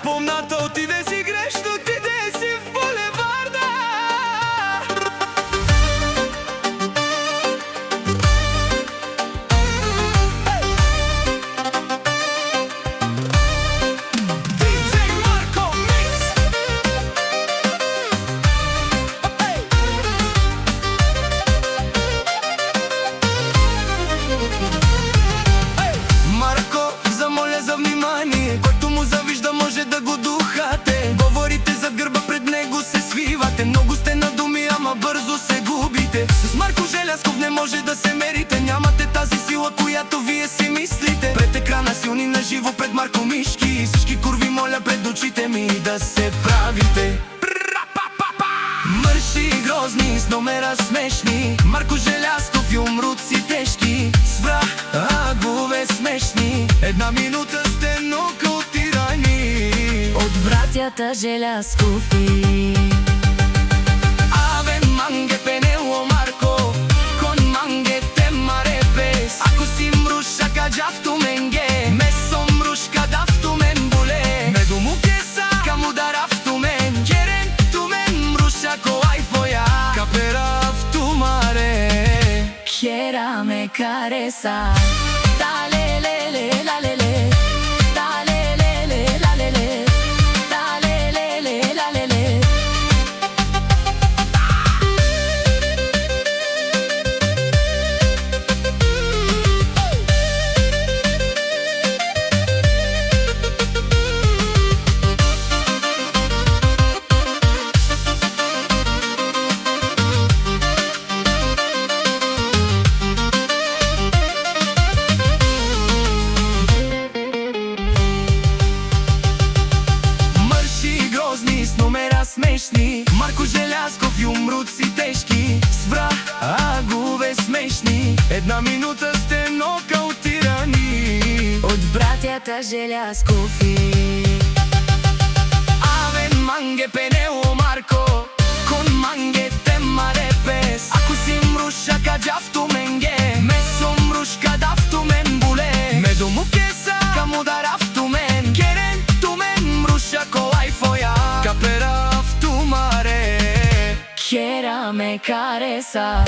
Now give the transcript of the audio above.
Помната отиде си грешно, отиде си в булеварда. DJ Marco Mix. Марко, замоля за внимание, който му завижда може да го духате. Говорите зад гърба, пред него се свивате. Много сте на думи, ама бързо се губите. С Марко Желязков не може да се мерите. Нямате тази сила, която вие си мислите. Пред екрана силни на живо, пред Марко Мишки. И всички курви моля пред очите ми да се правите. Мърши и грозни, с номера смешни. Марко Желязков и умруци тежки. С врагове смешни. Една минута сте нокаутирани от братята Желязкови. Аве манге пенело Марко, кон манге те марепес. Ако си мруша каджавто менге, месо мрушка давто мен буле. Меду му кеса, каму даравто мен, керен ту мен мруша колай фоя. Капера авто маре, Хера ме кареса. Талелеле, лалеле. Талелеле, лалеле. Талелеле, лалеле. с номера смешни. Марко Желязков и умруци тежки. С врагове смешни. Една минута сте нокаутирани от братята Желязкови. Аве манге пенело Марко, кон манге те марепес. Ако си мруша каджавто менге, месо мрушка давто мен буле. Медо му кеса, каму даравто мен, керен ту мен мруша колай фоя. Капера авто маре, Хера ме кареса.